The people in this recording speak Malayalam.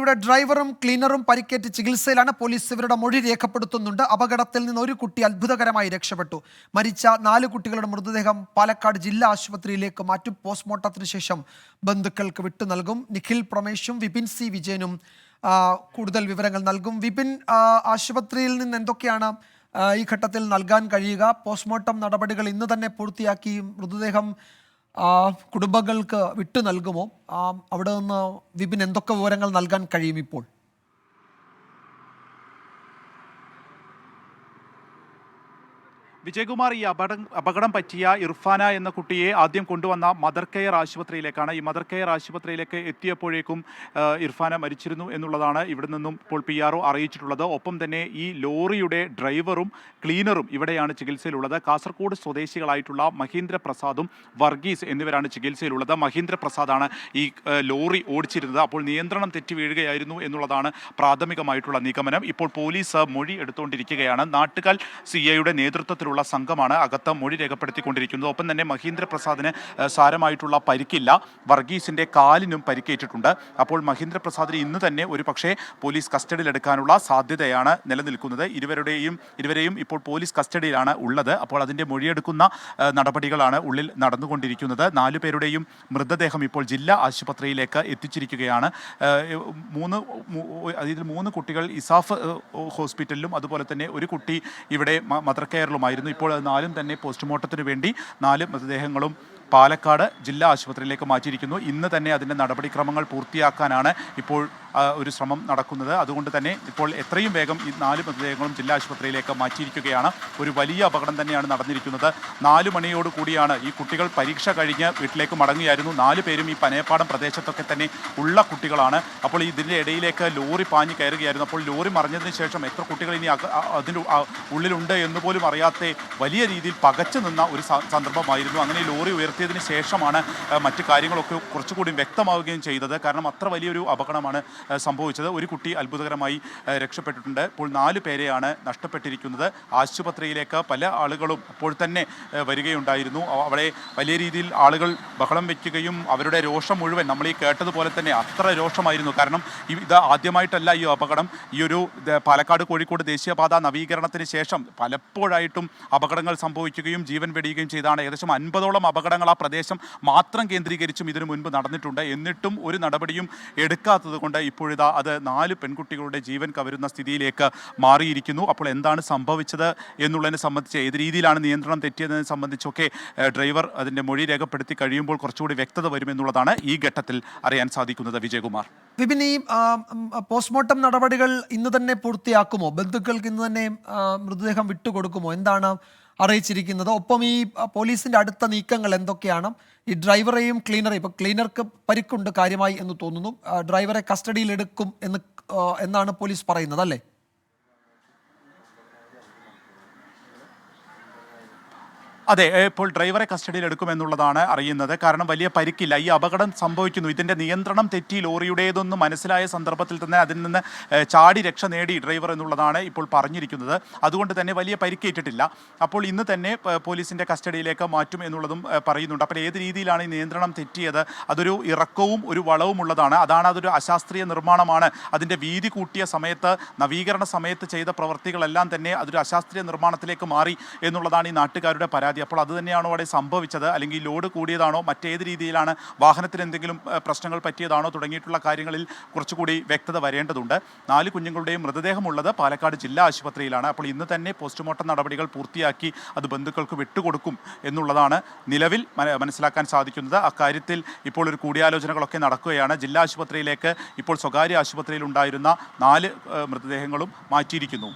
ലോറിയുടെ ഡ്രൈവറും ക്ലീനറും പരിക്കേറ്റ് ചികിത്സയിലാണ്. പോലീസ് ഇവരുടെ മൊഴി രേഖപ്പെടുത്തുന്നുണ്ട്. അപകടത്തിൽ നിന്ന് ഒരു കുട്ടി അത്ഭുതകരമായി രക്ഷപ്പെട്ടു. മരിച്ച 4 കുട്ടികളുടെ മൃതദേഹം പാലക്കാട് ജില്ലാ ആശുപത്രിയിലേക്ക് മാറ്റും. പോസ്റ്റ്മോർട്ടത്തിന് ശേഷം ബന്ധുക്കൾക്ക് വിട്ടു നൽകും. നിഖിൽ പ്രമേഷും വിപിൻ സി വിജയനും കൂടുതൽ വിവരങ്ങൾ നൽകും. വിപിൻ, ആശുപത്രിയിൽ നിന്ന് എന്തൊക്കെയാണ് ഈ ഘട്ടത്തിൽ നൽകാൻ കഴിയുക? പോസ്റ്റ്മോർട്ടം നടപടികൾ ഇന്ന് തന്നെ പൂർത്തിയാക്കി മൃതദേഹം കുടുംബങ്ങൾക്ക് വിട്ടു നൽകുമോ? അവിടെ നിന്ന് വിപിൻ എന്തൊക്കെ വിവരങ്ങൾ നൽകാൻ കഴിയും ഇപ്പോൾ? വിജയകുമാർ, ഈ അപകടം പറ്റിയ ഇർഫാന എന്ന കുട്ടിയെ ആദ്യം കൊണ്ടുവന്ന മദർ കെയർ ആശുപത്രിയിലേക്കാണ്. ഈ മദർ കെയർ ആശുപത്രിയിലേക്ക് എത്തിയപ്പോഴേക്കും ഇർഫാന മരിച്ചിരുന്നു എന്നുള്ളതാണ് ഇവിടെ നിന്നും ഇപ്പോൾ PRO അറിയിച്ചിട്ടുള്ളത്. ഒപ്പം തന്നെ ഈ ലോറിയുടെ ഡ്രൈവറും ക്ലീനറും ഇവിടെയാണ് ചികിത്സയിലുള്ളത്. കാസർഗോഡ് സ്വദേശികളായിട്ടുള്ള മഹീന്ദ്ര പ്രസാദും വർഗീസ് എന്നിവരാണ് ചികിത്സയിലുള്ളത്. മഹീന്ദ്ര പ്രസാദാണ് ഈ ലോറി ഓടിച്ചിരുന്നത്. അപ്പോൾ നിയന്ത്രണം തെറ്റി വീഴുകയായിരുന്നു എന്നുള്ളതാണ് പ്രാഥമികമായിട്ടുള്ള നിഗമനം. ഇപ്പോൾ പോലീസ് മൊഴി എടുത്തുകൊണ്ടിരിക്കുകയാണ്. നാട്ടുകാൽ CIയുടെ നേതൃത്വത്തിലുള്ള സംഘമാണ് അകത്ത് മൊഴി രേഖപ്പെടുത്തിക്കൊണ്ടിരിക്കുന്നത്. ഒപ്പം തന്നെ മഹീന്ദ്ര പ്രസാദിന് സാരമായിട്ടുള്ള പരിക്കില്ല. വർഗീസിന്റെ കാലിനും പരിക്കേറ്റിട്ടുണ്ട്. അപ്പോൾ മഹീന്ദ്ര പ്രസാദിന് ഇന്ന് തന്നെ ഒരു പക്ഷേ പോലീസ് കസ്റ്റഡിയിലെടുക്കാനുള്ള സാധ്യതയാണ് നിലനിൽക്കുന്നത്. ഇരുവരെയും ഇപ്പോൾ പോലീസ് കസ്റ്റഡിയിലാണ് ഉള്ളത്. അപ്പോൾ അതിന്റെ മൊഴിയെടുക്കുന്ന നടപടികളാണ് ഉള്ളിൽ നടന്നുകൊണ്ടിരിക്കുന്നത്. 4 പേരുടെയും മൃതദേഹം ഇപ്പോൾ ജില്ലാ ആശുപത്രിയിലേക്ക് എത്തിച്ചിരിക്കുകയാണ്. 3 കുട്ടികൾ ഇസാഫ് ഹോസ്പിറ്റലിലും അതുപോലെ തന്നെ ഒരു കുട്ടി ഇവിടെ മദർ കെയറിലുമായിരുന്നു. ഇപ്പോൾ 4 തന്നെ പോസ്റ്റ്മോർട്ടത്തിന് വേണ്ടി 4 മൃതദേഹങ്ങളും പാലക്കാട് ജില്ലാ ആശുപത്രിയിലേക്ക് മാറ്റിയിരിക്കുന്നു. ഇന്ന് തന്നെ അതിൻ്റെ നടപടിക്രമങ്ങൾ പൂർത്തിയാക്കാനാണ് ഇപ്പോൾ ഒരു ശ്രമം നടക്കുന്നത്. അതുകൊണ്ട് തന്നെ ഇപ്പോൾ എത്രയും വേഗം ഈ 4 മൃതദേഹങ്ങളും ജില്ലാ ആശുപത്രിയിലേക്ക് മാറ്റിയിരിക്കുകയാണ്. ഒരു വലിയ അപകടം തന്നെയാണ് നടന്നിരിക്കുന്നത്. 4 മണിയോട് കൂടിയാണ് ഈ കുട്ടികൾ പരീക്ഷ കഴിഞ്ഞ് വീട്ടിലേക്ക് മടങ്ങുകയായിരുന്നു. 4 പേരും ഈ പനയപ്പാടം പ്രദേശത്തൊക്കെ തന്നെ ഉള്ള കുട്ടികളാണ്. അപ്പോൾ ഇതിൻ്റെ ഇടയിലേക്ക് ലോറി പാഞ്ഞ് കയറുകയായിരുന്നു. അപ്പോൾ ലോറി മറിഞ്ഞതിന് ശേഷം എത്ര കുട്ടികൾ ഇനി അതിൻ്റെ ഉള്ളിലുണ്ട് എന്ന് പോലും അറിയാത്ത വലിയ രീതിയിൽ പകച്ചു നിന്ന ഒരു സന്ദർഭമായിരുന്നു. അങ്ങനെ ലോറി ഉയർത്തിയതിന് ശേഷമാണ് മറ്റു കാര്യങ്ങളൊക്കെ കുറച്ചുകൂടി വ്യക്തമാവുകയും ചെയ്തത്. കാരണം അത്ര വലിയൊരു അപകടമാണ് സംഭവിച്ചത്. ഒരു കുട്ടി അത്ഭുതകരമായി രക്ഷപ്പെട്ടിട്ടുണ്ട്. ഇപ്പോൾ 4 പേരെയാണ് നഷ്ടപ്പെട്ടിരിക്കുന്നത്. ആശുപത്രിയിലേക്ക് പല ആളുകളും അപ്പോൾ തന്നെ വരികയുണ്ടായിരുന്നു. അവിടെ വലിയ രീതിയിൽ ആളുകൾ ബഹളം വയ്ക്കുകയും അവരുടെ രോഷം മുഴുവൻ നമ്മൾ ഈ കേട്ടതുപോലെ തന്നെ അത്ര രോഷമായിരുന്നു. കാരണം ഇത് ആദ്യമായിട്ടല്ല ഈ അപകടം. ഈ ഒരു പാലക്കാട് കോഴിക്കോട് ദേശീയപാത നവീകരണത്തിന് ശേഷം പലപ്പോഴായിട്ടും അപകടങ്ങൾ സംഭവിക്കുകയും ജീവൻ വെടിയുകയും ചെയ്താണ്. ഏകദേശം 50ഓളം അപകടങ്ങൾ ആ പ്രദേശം മാത്രം കേന്ദ്രീകരിച്ചും ഇതിനു മുൻപ് നടന്നിട്ടുണ്ട്. എന്നിട്ടും ഒരു നടപടിയും എടുക്കാത്തത് കൊണ്ട് ഇപ്പോഴിതാ അത് 4 പെൺകുട്ടികളുടെ ജീവൻ കവരുന്ന സ്ഥിതിയിലേക്ക് മാറിയിരിക്കുന്നു. അപ്പോൾ എന്താണ് സംഭവിച്ചത് എന്നുള്ളതിനെ സംബന്ധിച്ച്, ഏത് രീതിയിലാണ് നിയന്ത്രണം തെറ്റിയതിനെ സംബന്ധിച്ചൊക്കെ ഡ്രൈവർ അതിൻ്റെ മൊഴി രേഖപ്പെടുത്തി കഴിയുമ്പോൾ കുറച്ചുകൂടി വ്യക്തത വരുമെന്നുള്ളതാണ് ഈ ഘട്ടത്തിൽ അറിയാൻ സാധിക്കുന്നത്. വിജയകുമാർ, വിപിൻ, ഈ പോസ്റ്റ്മോർട്ടം നടപടികൾ ഇന്ന് തന്നെ പൂർത്തിയാക്കുമോ? ബന്ധുക്കൾക്ക് ഇന്ന് തന്നെ മൃതദേഹം വിട്ടുകൊടുക്കുമോ? എന്താണ് അറിയിച്ചിരിക്കുന്നത്? ഒപ്പം ഈ പോലീസിന്റെ അടുത്ത നീക്കങ്ങൾ എന്തൊക്കെയാണ്? ഈ ഡ്രൈവറെയും ക്ലീനറെയും, ഇപ്പോൾ ക്ലീനർക്ക് പരിക്കുണ്ട് കാര്യമായി എന്ന് തോന്നുന്നു, ഡ്രൈവറെ കസ്റ്റഡിയിൽ എടുക്കും എന്നാണ് പോലീസ് പറയുന്നത്, അല്ലേ? അതെ, ഇപ്പോൾ ഡ്രൈവറെ കസ്റ്റഡിയിൽ എടുക്കുമെന്നുള്ളതാണ് അറിയുന്നത്. കാരണം വലിയ പരിക്കില്ല. ഈ അപകടം സംഭവിക്കുന്നു, ഇതിൻ്റെ നിയന്ത്രണം തെറ്റി ലോറിയുടേതെന്ന് മനസ്സിലായ സന്ദർഭത്തിൽ തന്നെ അതിൽ നിന്ന് ചാടി രക്ഷ നേടി ഡ്രൈവർ എന്നുള്ളതാണ് ഇപ്പോൾ പറഞ്ഞിരിക്കുന്നത്. അതുകൊണ്ട് തന്നെ വലിയ പരിക്കേറ്റിട്ടില്ല. അപ്പോൾ ഇന്ന് തന്നെ പോലീസിൻ്റെ കസ്റ്റഡിയിലേക്ക് മാറ്റും എന്നുള്ളതും പറയുന്നുണ്ട്. അപ്പോൾ ഏത് രീതിയിലാണ് ഈ നിയന്ത്രണം തെറ്റിയത്? അതൊരു ഇറക്കവും ഒരു വളവും ഉള്ളതാണ്. അതൊരു അശാസ്ത്രീയ നിർമ്മാണമാണ്. അതിൻ്റെ വീതി കൂട്ടിയ സമയത്ത്, നവീകരണ സമയത്ത് ചെയ്ത പ്രവൃത്തികളെല്ലാം തന്നെ അതൊരു അശാസ്ത്രീയ നിർമ്മാണത്തിലേക്ക് മാറി എന്നുള്ളതാണ് ഈ നാട്ടുകാരുടെ പരാതി. അപ്പോൾ അത് തന്നെയാണോ അവിടെ സംഭവിച്ചത്? അല്ലെങ്കിൽ ലോഡ് കൂടിയതാണോ? മറ്റേത് രീതിയിലാണ്? വാഹനത്തിന് എന്തെങ്കിലും പ്രശ്നങ്ങൾ പറ്റിയതാണോ? തുടങ്ങിയിട്ടുള്ള കാര്യങ്ങളിൽ കുറച്ചുകൂടി വ്യക്തത വരേണ്ടതുണ്ട്. 4 കുഞ്ഞുങ്ങളുടെയും മൃതദേഹമുള്ളത് പാലക്കാട് ജില്ലാ ആശുപത്രിയിലാണ്. അപ്പോൾ ഇന്ന് തന്നെ പോസ്റ്റ്മോർട്ടം നടപടികൾ പൂർത്തിയാക്കി അത് ബന്ധുക്കൾക്ക് വിട്ടുകൊടുക്കും എന്നുള്ളതാണ് നിലവിൽ മനസ്സിലാക്കാൻ സാധിക്കുന്നത്. അക്കാര്യത്തിൽ ഇപ്പോൾ ഒരു കൂടിയാലോചനകളൊക്കെ നടക്കുകയാണ്. ജില്ലാ ആശുപത്രിയിലേക്ക് ഇപ്പോൾ സ്വകാര്യ ആശുപത്രിയിൽ ഉണ്ടായിരുന്ന 4 മൃതദേഹങ്ങളും മാറ്റിയിരിക്കുന്നു.